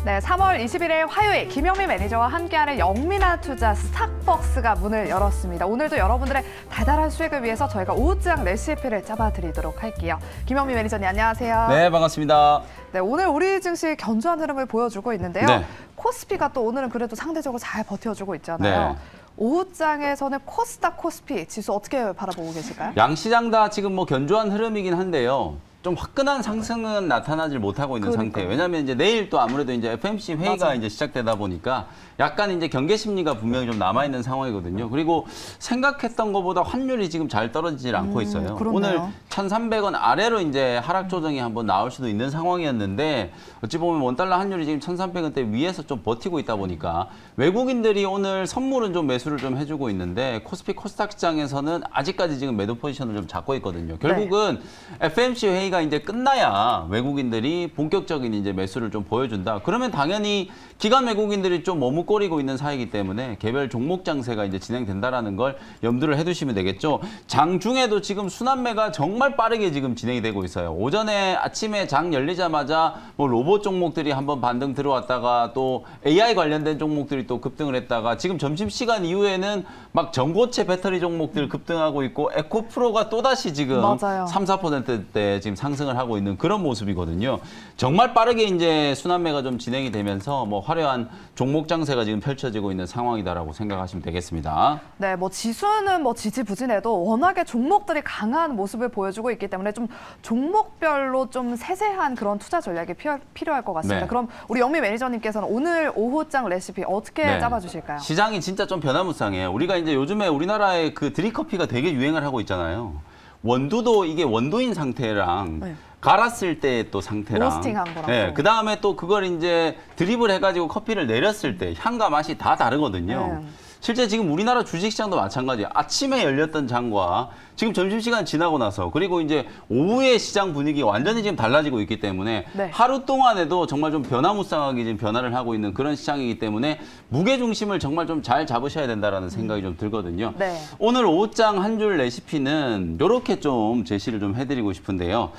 네, 3월 20일에 화요일 김영미 매니저와 함께하는 영미나 투자 스탁벅스가 문을 열었습니다. 오늘도 여러분들의 달달한 수익을 위해서 저희가 오후장 레시피를 짜봐드리도록 할게요. 김영미 매니저님 안녕하세요. 네, 반갑습니다. 네, 오늘 우리 증시 견조한 흐름을 보여주고 있는데요. 네. 코스피가 또 오늘은 그래도 상대적으로 잘 버텨주고 있잖아요. 네. 오후장에서는 코스닥, 코스피 지수 어떻게 바라보고 계실까요? 양시장 다 지금 뭐 견조한 흐름이긴 한데요. 좀 화끈한 상승은 나타나질 못하고 있는 상태예요. 왜냐하면 이제 내일 또 아무래도 이제 FMC 회의가 이제 시작되다 보니까 약간 이제 경계 심리가 분명히 좀 남아 있는 상황이거든요. 그리고 생각했던 것보다 환율이 지금 잘 떨어지질 않고 있어요. 그렇네요. 오늘 1,300원 아래로 이제 하락 조정이 한번 나올 수도 있는 상황이었는데 어찌 보면 원달러 환율이 지금 1,300원대 위에서 좀 버티고 있다 보니까 외국인들이 오늘 선물은 좀 매수를 좀 해주고 있는데 코스피 코스닥 시장에서는 아직까지 지금 매도 포지션을 좀 잡고 있거든요. 결국은 FMC 회의가 이제 끝나야 외국인들이 본격적인 이제 매수를 좀 보여준다. 그러면 당연히 기관 외국인들이 좀 머뭇거리고 있는 사이이기 때문에 개별 종목 장세가 이제 진행된다라는 걸 염두를 해두시면 되겠죠. 장 중에도 지금 순환매가 정말 빠르게 지금 진행이 되고 있어요. 오전에 아침에 장 열리자마자 뭐 로봇 종목들이 한번 반등 들어왔다가 또 AI 관련된 종목들이 또 급등을 했다가 지금 점심시간 이후에는 막 전고체 배터리 종목들 급등하고 있고 에코프로가 또다시 지금 맞아요. 3, 4%대 지금 상승을 하고 있는 그런 모습이거든요. 정말 빠르게 이제 순환매가 좀 진행이 되면서 뭐 화려한 종목 장세가 지금 펼쳐지고 있는 상황이다라고 생각하시면 되겠습니다. 네, 뭐 지수는 뭐 지지부진해도 워낙에 종목들이 강한 모습을 보여주고 있기 때문에 좀 종목별로 좀 세세한 그런 투자 전략이 필요할 것 같습니다. 네. 그럼 우리 영미 매니저님께서는 오늘 오후장 레시피 어떻게 짜봐주실까요? 시장이 진짜 좀 변화무쌍해요. 우리가 이제 요즘에 우리나라의 그 드립커피가 되게 유행을 하고 있잖아요. 원두도 이게 원두인 상태랑 갈았을 때 또 상태랑 로스팅한 거라고. 네, 그다음에 또 그걸 이제 드립을 해가지고 커피를 내렸을 때 향과 맛이 다 다르거든요. 실제 지금 우리나라 주식시장도 마찬가지예요. 아침에 열렸던 장과 지금 점심시간 지나고 나서 그리고 이제 오후의 시장 분위기가 완전히 지금 달라지고 있기 때문에 하루 동안에도 정말 좀 변화무쌍하게 지금 변화를 하고 있는 그런 시장이기 때문에 무게중심을 정말 좀 잘 잡으셔야 된다라는 생각이 좀 들거든요. 오늘 오후장 한 줄 레시피는 이렇게 좀 제시를 좀 해드리고 싶은데요.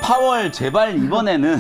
파월 제발 이번에는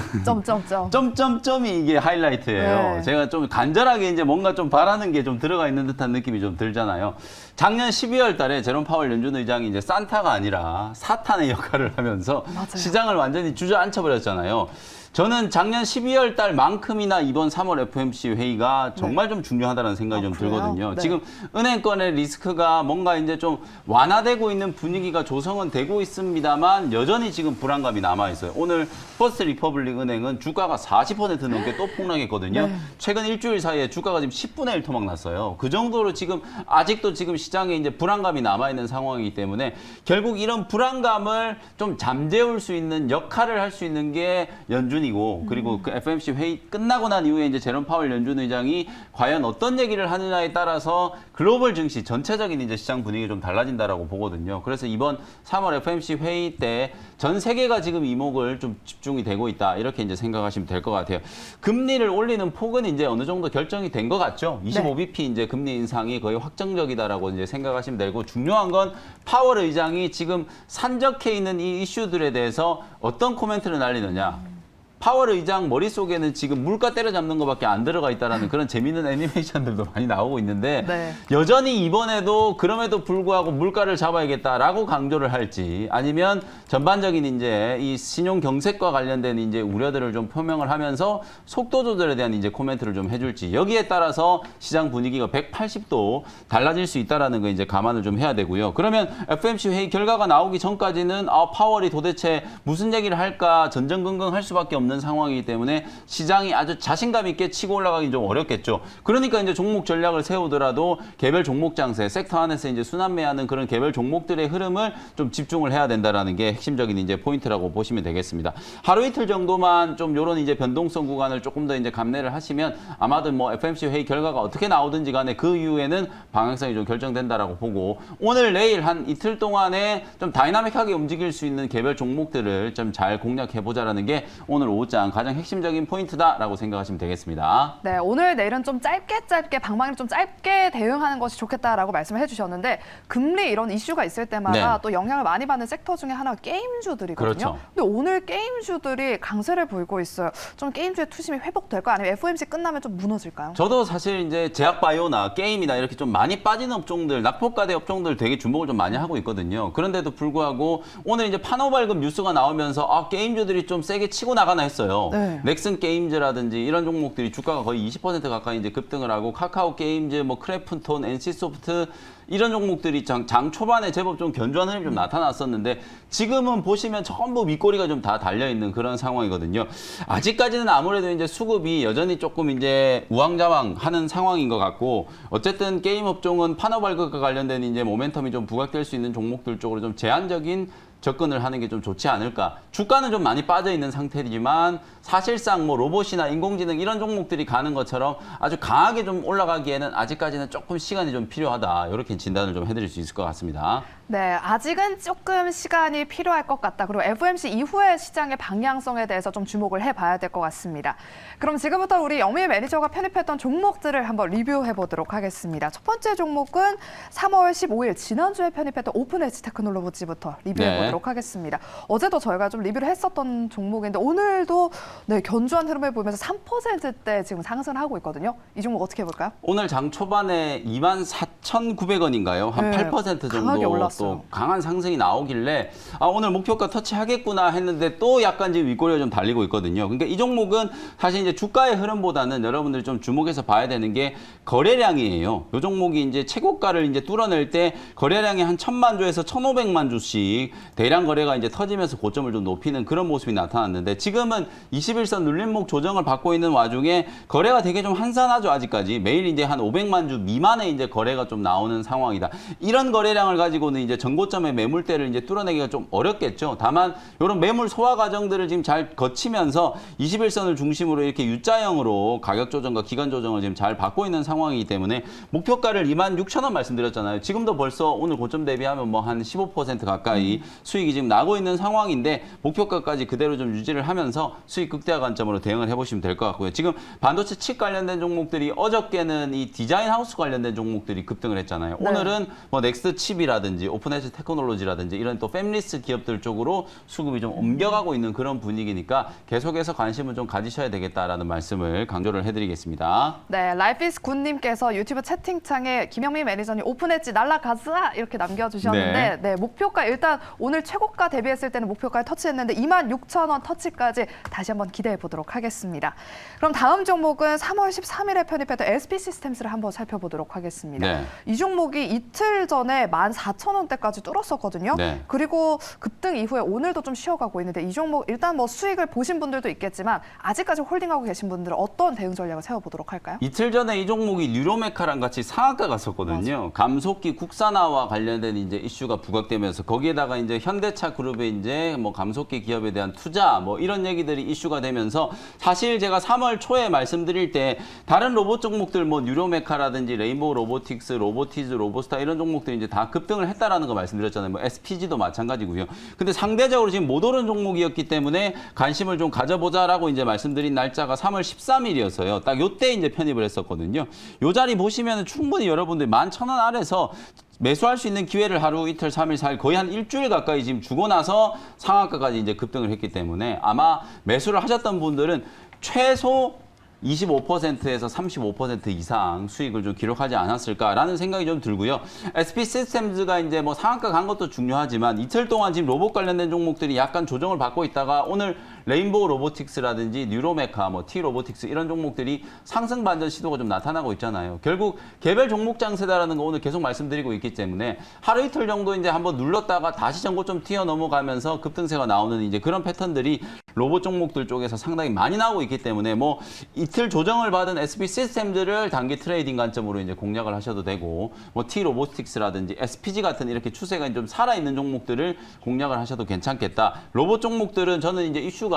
점점점이 이게 하이라이트예요. 제가 좀 간절하게 이제 뭔가 좀 바라는 게 좀 들어가 있는 듯한 느낌이 좀 들잖아요. 작년 12월 달에 제롬 파월 연준 의장이 이제 산타가 아니라 사탄의 역할을 하면서 시장을 완전히 주저앉혀 버렸잖아요. 저는 작년 12월 달만큼이나 이번 3월 FOMC 회의가 정말 좀 중요하다는 생각이 좀 들거든요. 지금 은행권의 리스크가 뭔가 이제 좀 완화되고 있는 분위기가 조성은 되고 있습니다만 여전히 지금 불안감이 남아 있어요. 오늘 퍼스트 리퍼블릭 은행은 주가가 40% 넘게 또 폭락했거든요. 최근 일주일 사이에 주가가 지금 10분의 1 토막 났어요. 그 정도로 지금 아직도 지금 시장에 이제 불안감이 남아 있는 상황이기 때문에 결국 이런 불안감을 좀 잠재울 수 있는 역할을 할 수 있는 게 연준 이고 그리고 그 FOMC 회의 끝나고 난 이후에 이제 제롬 파월 연준 의장이 과연 어떤 얘기를 하느냐에 따라서 글로벌 증시 전체적인 이제 시장 분위기 좀 달라진다라고 보거든요. 그래서 이번 3월 FOMC 회의 때 전 세계가 지금 이목을 좀 집중이 되고 있다 이렇게 이제 생각하시면 될 것 같아요. 금리를 올리는 폭은 이제 어느 정도 결정이 된 것 같죠. 25bp 이제 금리 인상이 거의 확정적이다라고 이제 생각하시면 되고 중요한 건 파월 의장이 지금 산적해 있는 이 이슈들에 대해서 어떤 코멘트를 날리느냐. 파월 의장 머릿속에는 지금 물가 때려잡는 것밖에 안 들어가 있다는 그런 재미있는 애니메이션들도 많이 나오고 있는데 여전히 이번에도 그럼에도 불구하고 물가를 잡아야겠다라고 강조를 할지 아니면 전반적인 이제 이 신용 경색과 관련된 이제 우려들을 좀 표명을 하면서 속도 조절에 대한 이제 코멘트를 좀 해줄지 여기에 따라서 시장 분위기가 180도 달라질 수 있다라는 거 이제 감안을 좀 해야 되고요. 그러면 FOMC 회의 결과가 나오기 전까지는 파월이 도대체 무슨 얘기를 할까 전전긍긍할 수밖에 없는 상황이기 때문에 시장이 아주 자신감 있게 치고 올라가기 좀 어렵겠죠. 그러니까 이제 종목 전략을 세우더라도 개별 종목 장세, 섹터 안에서 이제 순환매하는 그런 개별 종목들의 흐름을 좀 집중을 해야 된다라는 게 핵심적인 이제 포인트라고 보시면 되겠습니다. 하루 이틀 정도만 좀 이런 이제 변동성 구간을 조금 더 이제 감내를 하시면 아마도 뭐 FOMC 회의 결과가 어떻게 나오든지 간에 그 이후에는 방향성이 좀 결정된다라고 보고 오늘 내일 한 이틀 동안에 좀 다이나믹하게 움직일 수 있는 개별 종목들을 좀 잘 공략해 보자라는 게 오늘 오후장 가장 핵심적인 포인트다라고 생각하시면 되겠습니다. 네, 오늘 내일은 좀 짧게 방망이를 좀 짧게 대응하는 것이 좋겠다라고 말씀을 해주셨는데 금리 이런 이슈가 있을 때마다 네. 또 영향을 많이 받는 섹터 중에 하나가 게임주들이거든요. 그렇죠. 근데 오늘 게임주들이 강세를 보이고 있어요. 좀 게임주의 투심이 회복될까요? 아니면 FOMC 끝나면 좀 무너질까요? 저도 사실 이제 제약바이오나 게임이나 이렇게 좀 많이 빠진 업종들, 낙폭과대 업종들 되게 주목을 좀 많이 하고 있거든요. 그런데도 불구하고 오늘 이제 판호 발급 뉴스가 나오면서 게임주들이 좀 세게 치고 나가나 했어요. 네. 넥슨 게임즈라든지 이런 종목들이 주가가 거의 20% 가까이 이제 급등을 하고 카카오 게임즈, 뭐 크래프톤, NC소프트 이런 종목들이 장 초반에 제법 좀 견조한 흐름이 좀 나타났었는데 지금은 보시면 전부 윗꼬리가 좀 다 달려 있는 그런 상황이거든요. 아직까지는 아무래도 이제 수급이 여전히 조금 이제 우왕좌왕하는 상황인 것 같고 어쨌든 게임 업종은 판호 발급과 관련된 이제 모멘텀이 좀 부각될 수 있는 종목들 쪽으로 좀 제한적인 접근을 하는 게 좀 좋지 않을까. 주가는 좀 많이 빠져 있는 상태이지만 사실상 뭐 로봇이나 인공지능 이런 종목들이 가는 것처럼 아주 강하게 좀 올라가기에는 아직까지는 조금 시간이 좀 필요하다. 이렇게 진단을 좀 해드릴 수 있을 것 같습니다. 네, 아직은 조금 시간이 필요할 것 같다. 그리고 FOMC 이후의 시장의 방향성에 대해서 좀 주목을 해봐야 될 것 같습니다. 그럼 지금부터 우리 영미 매니저가 편입했던 종목들을 한번 리뷰해 보도록 하겠습니다. 첫 번째 종목은 3월 15일 지난주에 편입했던 오픈엣지 테크놀로지부터 리뷰해 보도록 하겠습니다. 어제도 저희가 좀 리뷰를 했었던 종목인데 오늘도 네, 견조한 흐름을 보이면서 3%대 지금 상승을 하고 있거든요. 이 종목 어떻게 해볼까요? 오늘 장 초반에 24,900원인가요? 한 네, 8% 강하게 정도 올랐어요. 또 강한 상승이 나오길래 오늘 목표가 터치하겠구나 했는데 또 약간 지금 윗꼬리가 좀 달리고 있거든요. 그러니까 이 종목은 사실 이제 주가의 흐름보다는 여러분들이 좀 주목해서 봐야 되는 게 거래량이에요. 이 종목이 이제 최고가를 이제 뚫어낼 때 거래량이 한 1,000만 주에서 1,500만 주씩 대량 거래가 이제 터지면서 고점을 좀 높이는 그런 모습이 나타났는데 지금은 21선 눌림목 조정을 받고 있는 와중에 거래가 되게 좀 한산하죠. 아직까지 매일 이제 한 500만 주 미만의 이제 거래가 좀 나오는 상황이다. 이런 거래량을 가지고는 이제 전고점의 매물대를 이제 뚫어내기가 좀 어렵겠죠. 다만 이런 매물 소화 과정들을 지금 잘 거치면서 21선을 중심으로 이렇게 U자형으로 가격 조정과 기간 조정을 지금 잘 받고 있는 상황이기 때문에 목표가를 26,000원 말씀드렸잖아요. 지금도 벌써 오늘 고점 대비하면 뭐 한 15% 가까이 수익이 지금 나고 있는 상황인데 목표가까지 그대로 좀 유지를 하면서 수익 극대화 관점으로 대응을 해보시면 될 것 같고요. 지금 반도체 칩 관련된 종목들이 어저께는 이 디자인 하우스 관련된 종목들이 급등을 했잖아요. 네. 오늘은 뭐 넥스트 칩이라든지 오픈엣지 테크놀로지라든지 이런 또 팹리스 기업들 쪽으로 수급이 좀 옮겨가고 있는 그런 분위기니까 계속해서 관심을 좀 가지셔야 되겠다라는 말씀을 강조를 해드리겠습니다. 네, 라이프 이스 굿님께서 유튜브 채팅창에 김영민 매니저님 오픈엣지 날라가자 이렇게 남겨주셨는데 네, 목표가 일단 오늘 최고가 대비했을 때는 목표가를 터치했는데 26,000원 터치까지 다시 한번 기대해 보도록 하겠습니다. 그럼 다음 종목은 3월 13일에 편입했던 SP 시스템스를 한번 살펴보도록 하겠습니다. 네. 이 종목이 이틀 전에 14,000원대까지 뚫었었거든요. 네. 그리고 급등 이후에 오늘도 좀 쉬어가고 있는데 이 종목 일단 뭐 수익을 보신 분들도 있겠지만 아직까지 홀딩하고 계신 분들은 어떤 대응 전략을 세워보도록 할까요? 이틀 전에 이 종목이 뉴로메카랑 같이 상한가 갔었거든요. 감속기 국산화와 관련된 이제 이슈가 부각되면서 거기에다가 이제 현대차 그룹의 이제 뭐 감속기 기업에 대한 투자 뭐 이런 얘기들이 이슈가 되면서 사실 제가 3월 초에 말씀드릴 때 다른 로봇 종목들 뭐 뉴로메카라든지 레인보우 로보틱스, 로보티즈, 로보스타 이런 종목들이 이제 다 급등을 했다라는 거 말씀드렸잖아요. 뭐 SPG도 마찬가지고요. 근데 상대적으로 지금 못 오른 종목이었기 때문에 관심을 좀 가져보자라고 이제 말씀드린 날짜가 3월 13일이었어요. 딱 요때 이제 편입을 했었거든요. 요 자리 보시면 충분히 여러분들 11,000원 아래서 매수할 수 있는 기회를 하루 이틀, 3일, 4일 거의 한 일주일 가까이 지금 주고 나서 상한가까지 이제 급등을 했기 때문에 아마 매수를 하셨던 분들은 최소 25%에서 35% 이상 수익을 좀 기록하지 않았을까라는 생각이 좀 들고요. SP 시스템즈가 이제 뭐 상한가 간 것도 중요하지만 이틀 동안 지금 로봇 관련된 종목들이 약간 조정을 받고 있다가 오늘 레인보우 로보틱스라든지 뉴로메카, 뭐 T 로보틱스 이런 종목들이 상승 반전 시도가 좀 나타나고 있잖아요. 결국 개별 종목 장세다라는 거 오늘 계속 말씀드리고 있기 때문에 하루 이틀 정도 이제 한번 눌렀다가 다시 전고점 튀어 넘어가면서 급등세가 나오는 이제 그런 패턴들이 로봇 종목들 쪽에서 상당히 많이 나오고 있기 때문에 뭐 이틀 조정을 받은 SP 시스템들을 단기 트레이딩 관점으로 이제 공략을 하셔도 되고 뭐 T 로보틱스라든지 SPG 같은 이렇게 추세가 좀 살아있는 종목들을 공략을 하셔도 괜찮겠다. 로봇 종목들은 저는 이제 이슈가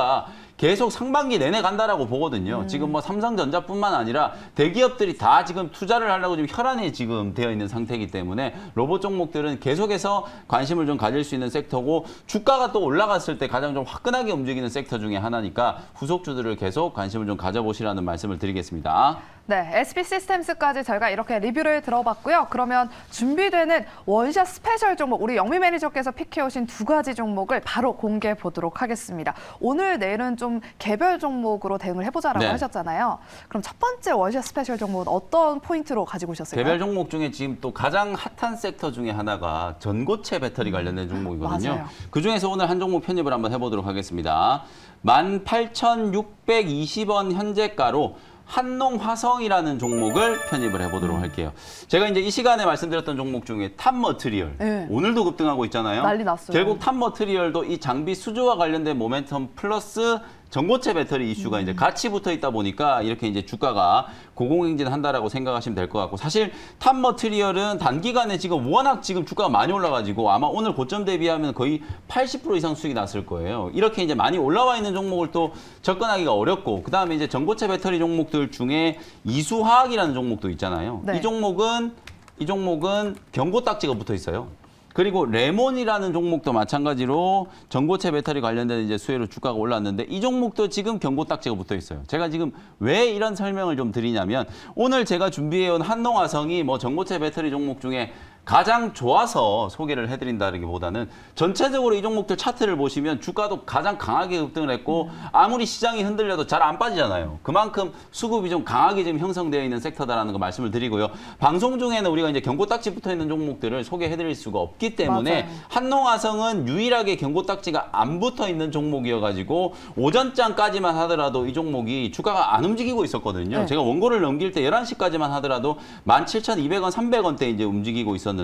계속 상반기 내내 간다라고 보거든요. 지금 뭐 삼성전자뿐만 아니라 대기업들이 다 지금 투자를 하려고 지금 혈안이 지금 되어 있는 상태이기 때문에 로봇 종목들은 계속해서 관심을 좀 가질 수 있는 섹터고 주가가 또 올라갔을 때 가장 좀 화끈하게 움직이는 섹터 중에 하나니까 후속주들을 계속 관심을 좀 가져보시라는 말씀을 드리겠습니다. 네, SP 시스템스까지 저희가 이렇게 리뷰를 들어봤고요. 그러면 준비되는 원샷 스페셜 종목, 우리 영미 매니저께서 픽해오신 두 가지 종목을 바로 공개해 보도록 하겠습니다. 오늘 내일은 좀 개별 종목으로 대응을 해보자라고 네. 하셨잖아요. 그럼 첫 번째 원샷 스페셜 종목은 어떤 포인트로 가지고 오셨을까요? 개별 종목 중에 지금 또 가장 핫한 섹터 중에 하나가 전고체 배터리 관련된 종목이거든요. 맞아요. 그중에서 오늘 한 종목 편입을 한번 해보도록 하겠습니다. 18,620원 현재가로 한농화성이라는 종목을 편입을 해보도록 할게요. 제가 이제 이 시간에 말씀드렸던 종목 중에 탑머트리얼 네. 오늘도 급등하고 있잖아요. 난리 났어요. 결국 탑머트리얼도 이 장비 수주와 관련된 모멘텀 플러스 전고체 배터리 이슈가 이제 같이 붙어 있다 보니까 이렇게 이제 주가가 고공행진한다라고 생각하시면 될 것 같고, 사실 탑머트리얼은 단기간에 지금 워낙 지금 주가가 많이 올라가지고 아마 오늘 고점 대비하면 거의 80% 이상 수익이 났을 거예요. 이렇게 이제 많이 올라와 있는 종목을 또 접근하기가 어렵고, 그 다음에 이제 전고체 배터리 종목들 중에 이수화학이라는 종목도 있잖아요. 네. 이 종목은 경고 딱지가 붙어 있어요. 그리고 레몬이라는 종목도 마찬가지로 전고체 배터리 관련된 이제 수혜로 주가가 올랐는데 이 종목도 지금 경고 딱지가 붙어 있어요. 제가 지금 왜 이런 설명을 좀 드리냐면 오늘 제가 준비해온 한농화성이 뭐 전고체 배터리 종목 중에 가장 좋아서 소개를 해드린다기보다는 전체적으로 이 종목들 차트를 보시면 주가도 가장 강하게 급등을 했고 아무리 시장이 흔들려도 잘 안 빠지잖아요. 그만큼 수급이 좀 강하게 지금 형성되어 있는 섹터다라는 거 말씀을 드리고요. 방송 중에는 우리가 이제 경고 딱지 붙어 있는 종목들을 소개해드릴 수가 없기 때문에 맞아요. 한농화성은 유일하게 경고 딱지가 안 붙어 있는 종목이어가지고 오전장까지만 하더라도 이 종목이 주가가 안 움직이고 있었거든요. 네. 제가 원고를 넘길 때 11시까지만 하더라도 17,200원, 300원대 이제 움직이고 있었는데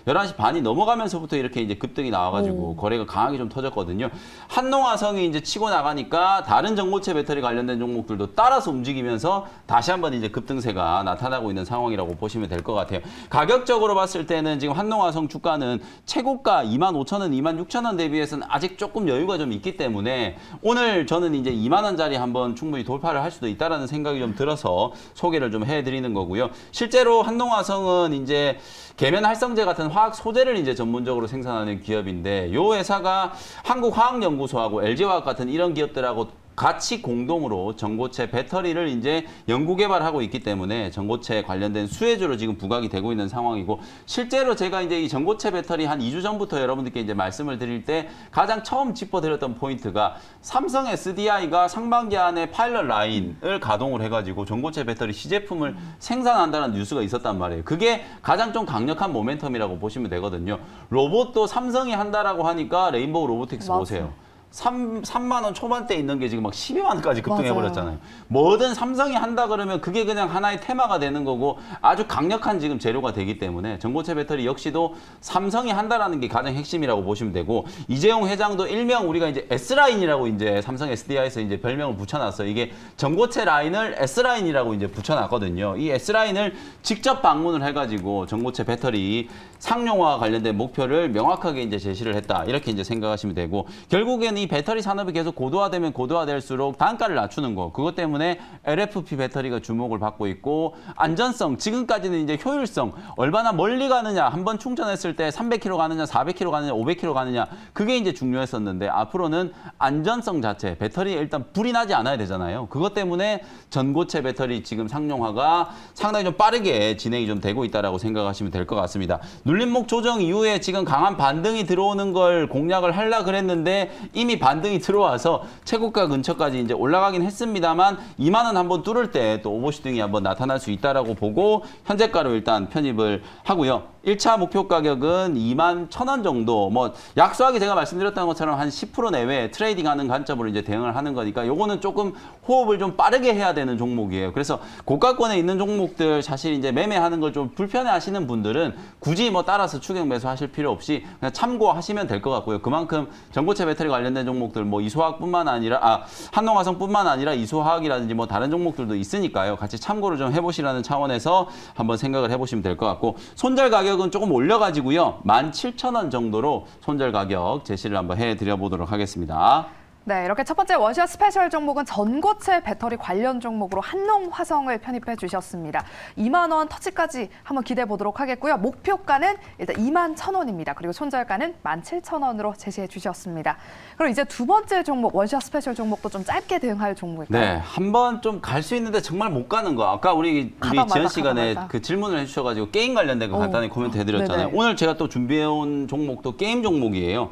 11시 반이 넘어가면서부터 이렇게 이제 급등이 나와가지고 거래가 강하게 좀 터졌거든요. 한농화성이 이제 치고 나가니까 다른 전고체 배터리 관련된 종목들도 따라서 움직이면서 다시 한번 이제 급등세가 나타나고 있는 상황이라고 보시면 될 것 같아요. 가격적으로 봤을 때는 지금 한농화성 주가는 최고가 25,000원, 26,000원 대비해서는 아직 조금 여유가 좀 있기 때문에 오늘 저는 이제 2만 원짜리 한번 충분히 돌파를 할 수도 있다라는 생각이 좀 들어서 소개를 좀 해드리는 거고요. 실제로 한농화성은 이제 계면 활성제 같은 화학 소재를 이제 전문적으로 생산하는 기업인데 이 회사가 한국화학연구소하고 LG화학 같은 이런 기업들하고 같이 공동으로 전고체 배터리를 이제 연구 개발하고 있기 때문에 전고체 관련된 수혜주로 지금 부각이 되고 있는 상황이고, 실제로 제가 이제 이 전고체 배터리 한 2주 전부터 여러분들께 이제 말씀을 드릴 때 가장 처음 짚어드렸던 포인트가 삼성 SDI가 상반기 안에 파일럿 라인을 가동을 해가지고 전고체 배터리 시제품을 생산한다는 뉴스가 있었단 말이에요. 그게 가장 좀 강력한 모멘텀이라고 보시면 되거든요. 로봇도 삼성이 한다라고 하니까 레인보우 로보틱스 맞아요. 보세요. 3만 원 초반대 있는 게 지금 막 12만 원까지 급등해버렸잖아요. 맞아요. 뭐든 삼성이 한다 그러면 그게 그냥 하나의 테마가 되는 거고 아주 강력한 지금 재료가 되기 때문에 전고체 배터리 역시도 삼성이 한다라는 게 가장 핵심이라고 보시면 되고, 이재용 회장도 일명 우리가 이제 S라인이라고 이제 삼성 SDI에서 이제 별명을 붙여놨어요. 이게 전고체 라인을 S라인이라고 이제 붙여놨거든요. 이 S라인을 직접 방문을 해가지고 전고체 배터리 상용화 관련된 목표를 명확하게 이제 제시를 했다. 이렇게 이제 생각하시면 되고, 결국에는 이 배터리 산업이 계속 고도화되면 고도화될수록 단가를 낮추는 거, 그것 때문에 LFP 배터리가 주목을 받고 있고, 안전성, 지금까지는 이제 효율성, 얼마나 멀리 가느냐, 한번 충전했을 때 300km 가느냐, 400km 가느냐, 500km 가느냐, 그게 이제 중요했었는데 앞으로는 안전성 자체, 배터리에 일단 불이 나지 않아야 되잖아요. 그것 때문에 전고체 배터리 지금 상용화가 상당히 좀 빠르게 진행이 좀 되고 있다라고 생각하시면 될 것 같습니다. 눌림목 조정 이후에 지금 강한 반등이 들어오는 걸 공략을 하려 그랬는데 이미 반등이 들어와서 최고가 근처까지 이제 올라가긴 했습니다만 2만 원 한번 뚫을 때 또 오버슈팅이 한번 나타날 수 있다라고 보고 현재가로 일단 편입을 하고요. 1차 목표 가격은 21,000원 정도, 뭐 약소하게 제가 말씀드렸던 것처럼 한 10% 내외 트레이딩하는 관점으로 이제 대응을 하는 거니까 요거는 조금 호흡을 좀 빠르게 해야 되는 종목이에요. 그래서 고가권에 있는 종목들 사실 이제 매매하는 걸 좀 불편해 하시는 분들은 굳이 뭐 따라서 추격 매수하실 필요 없이 그냥 참고하시면 될 것 같고요. 그만큼 전고체 배터리 관련된 종목들 뭐 이소화학뿐만 아니라 한농화성뿐만 아니라 이소화학이라든지 뭐 다른 종목들도 있으니까요. 같이 참고를 좀 해보시라는 차원에서 한번 생각을 해보시면 될 것 같고, 손절 가격은 조금 올려가지고요. 17,000원 정도로 손절 가격 제시를 한번 해드려 보도록 하겠습니다. 네, 이렇게 첫 번째 원샷 스페셜 종목은 전고체 배터리 관련 종목으로 한농화성을 편입해 주셨습니다. 2만 원 터치까지 한번 기대해 보도록 하겠고요. 목표가는 일단 2만 1,000원입니다. 그리고 손절가는 17,000원으로 제시해 주셨습니다. 그럼 이제 두 번째 종목, 원샷 스페셜 종목도 좀 짧게 대응할 종목일까요? 네, 한번 좀 갈 수 있는데 정말 못 가는 거. 아까 우리 지연 시간에 그 질문을 해주셔가지고 게임 관련된 거 간단히 코멘트 해드렸잖아요. 네네. 오늘 제가 또 준비해온 종목도 게임 종목이에요.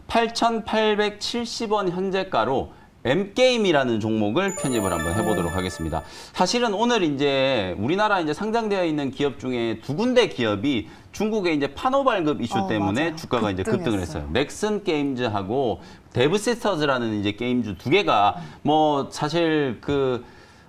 8,870원 현재가로 M게임이라는 종목을 편입을 한번 해보도록 하겠습니다. 사실은 오늘 이제 우리나라 이제 상장되어 있는 기업 중에 두 군데 기업이 중국의 이제 판호 발급 이슈 때문에 맞아요. 주가가 이제 급등을 했어요. 넥슨 게임즈하고 데브시스터즈라는 이제 게임주 두 개가 뭐 사실 그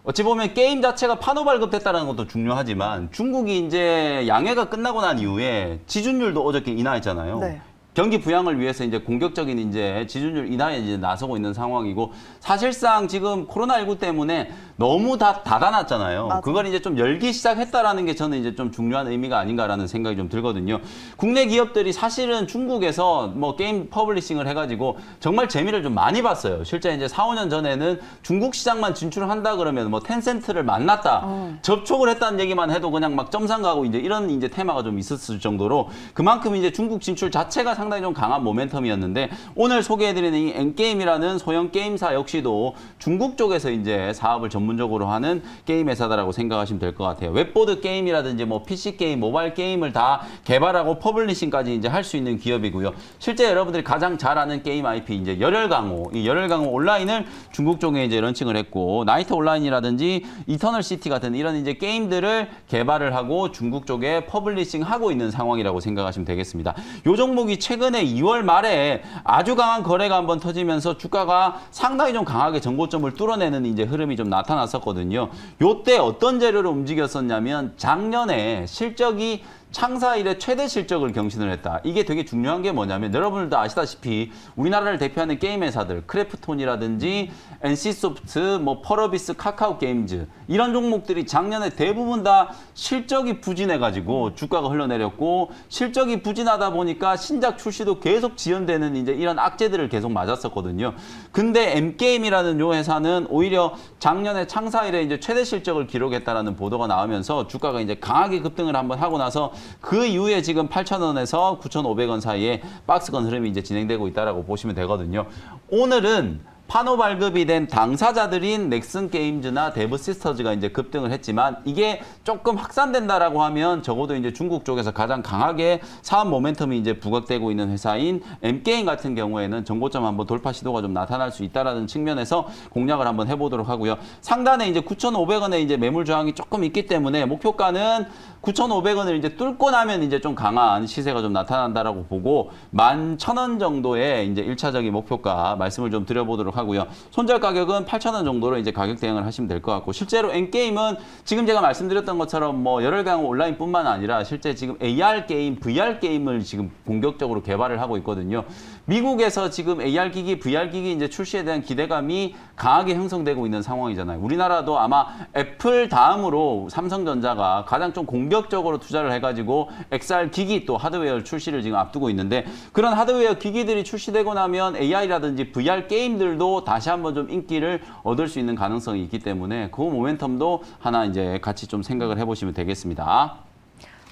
어찌 보면 게임 자체가 판호 발급됐다는 것도 중요하지만 중국이 이제 양해가 끝나고 난 이후에 지준율도 어저께 인하했잖아요. 네. 경기 부양을 위해서 이제 공격적인 이제 지준율 인하에 이제 나서고 있는 상황이고 사실상 지금 코로나19 때문에 너무 다 닫아놨잖아요. 맞아. 그걸 이제 좀 열기 시작했다라는 게 저는 이제 좀 중요한 의미가 아닌가라는 생각이 좀 들거든요. 국내 기업들이 사실은 중국에서 뭐 게임 퍼블리싱을 해가지고 정말 재미를 좀 많이 봤어요. 실제 이제 4, 5년 전에는 중국 시장만 진출한다 그러면 뭐 텐센트를 만났다, 접촉을 했다는 얘기만 해도 그냥 막 점상 가고 이제 이런 이제 테마가 좀 있었을 정도로 그만큼 이제 중국 진출 자체가 상당히 좀 강한 모멘텀이었는데 오늘 소개해드리는 이 N게임이라는 소형 게임사 역시도 중국 쪽에서 이제 사업을 전문적으로 하는 게임 회사다라고 생각하시면 될 것 같아요. 웹보드 게임이라든지 뭐 PC 게임, 모바일 게임을 다 개발하고 퍼블리싱까지 이제 할 수 있는 기업이고요. 실제 여러분들이 가장 잘 아는 게임 IP 이제 열혈강호, 이 열혈강호 온라인을 중국 쪽에 이제 런칭을 했고 나이트 온라인이라든지 이터널 시티 같은 이런 이제 게임들을 개발을 하고 중국 쪽에 퍼블리싱하고 있는 상황이라고 생각하시면 되겠습니다. 요 종목이 최근에 2월 말에 아주 강한 거래가 한번 터지면서 주가가 상당히 좀 강하게 전고점을 뚫어내는 이제 흐름이 좀 나타났었거든요. 요때 어떤 재료로 움직였었냐면 작년에 실적이 창사 이래 최대 실적을 경신을 했다. 이게 되게 중요한 게 뭐냐면 여러분들도 아시다시피 우리나라를 대표하는 게임 회사들 크래프톤이라든지 NC소프트, 뭐 펄어비스, 카카오 게임즈 이런 종목들이 작년에 대부분 다 실적이 부진해가지고 주가가 흘러내렸고 실적이 부진하다 보니까 신작 출시도 계속 지연되는 이제 이런 악재들을 계속 맞았었거든요. 근데 M게임이라는 요 회사는 오히려 작년에 창사 이래 이제 최대 실적을 기록했다라는 보도가 나오면서 주가가 이제 강하게 급등을 한번 하고 나서 그 이후에 지금 8,000원에서 9,500원 사이에 박스권 흐름이 이제 진행되고 있다라고 보시면 되거든요. 오늘은 판호 발급이 된 당사자들인 넥슨 게임즈나 데브시스터즈가 이제 급등을 했지만 이게 조금 확산된다라고 하면 적어도 이제 중국 쪽에서 가장 강하게 사업 모멘텀이 이제 부각되고 있는 회사인 M게임 같은 경우에는 전고점 한번 돌파 시도가 좀 나타날 수 있다라는 측면에서 공략을 한번 해보도록 하고요. 상단에 이제 9,500원에 이제 매물 저항이 조금 있기 때문에 목표가는 9,500원을 이제 뚫고 나면 이제 좀 강한 시세가 좀 나타난다라고 보고 11,000원 정도의 이제 1차적인 목표가 말씀을 좀 드려보도록 하고요. 손절 가격은 8,000원 정도로 이제 가격 대응을 하시면 될 것 같고 실제로 N게임은 지금 제가 말씀드렸던 것처럼 뭐 열혈강호 온라인뿐만 아니라 실제 지금 AR 게임, VR 게임을 지금 본격적으로 개발을 하고 있거든요. 미국에서 지금 AR 기기, VR 기기 이제 출시에 대한 기대감이 강하게 형성되고 있는 상황이잖아요. 우리나라도 아마 애플 다음으로 삼성전자가 가장 좀 공격적으로 투자를 해가지고 XR 기기 또 하드웨어 출시를 지금 앞두고 있는데 그런 하드웨어 기기들이 출시되고 나면 AI라든지 VR 게임들도 다시 한번 좀 인기를 얻을 수 있는 가능성이 있기 때문에 그 모멘텀도 하나 이제 같이 좀 생각을 해보시면 되겠습니다.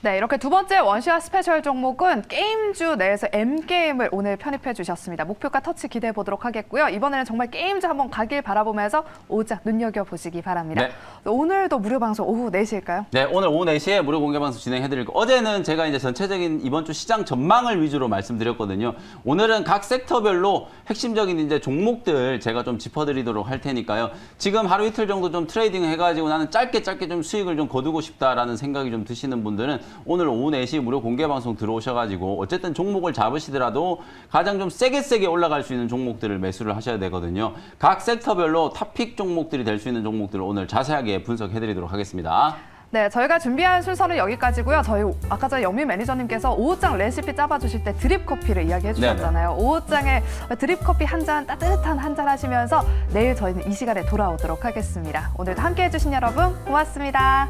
네, 이렇게 두 번째 원샷 스페셜 종목은 게임주 내에서 M게임을 오늘 편입해 주셨습니다. 목표가 터치 기대해 보도록 하겠고요. 이번에는 정말 게임주 한번 가길 바라보면서 오작 눈여겨보시기 바랍니다. 네. 오늘도 무료 방송 오후 4시일까요? 네, 오늘 오후 4시에 무료 공개 방송 진행해드리고 어제는 제가 이제 전체적인 이번 주 시장 전망을 위주로 말씀드렸거든요. 오늘은 각 섹터별로 핵심적인 이제 종목들 제가 좀 짚어드리도록 할 테니까요. 지금 하루 이틀 정도 좀 트레이딩 해가지고 나는 짧게 좀 수익을 좀 거두고 싶다라는 생각이 좀 드시는 분들은 오늘 오후 4시 무료 공개 방송 들어오셔가지고 어쨌든 종목을 잡으시더라도 가장 좀 세게 올라갈 수 있는 종목들을 매수를 하셔야 되거든요. 각 섹터별로 탑픽 종목들이 될 수 있는 종목들을 오늘 자세하게 분석해드리도록 하겠습니다. 네, 저희가 준비한 순서는 여기까지고요. 저희 아까 전에 영민 매니저님께서 오후장 레시피 짜봐주실 때 드립 커피를 이야기해 주셨잖아요. 오후장에 드립 커피 한 잔, 따뜻한 한 잔 하시면서 내일 저희는 이 시간에 돌아오도록 하겠습니다. 오늘도 함께해 주신 여러분 고맙습니다.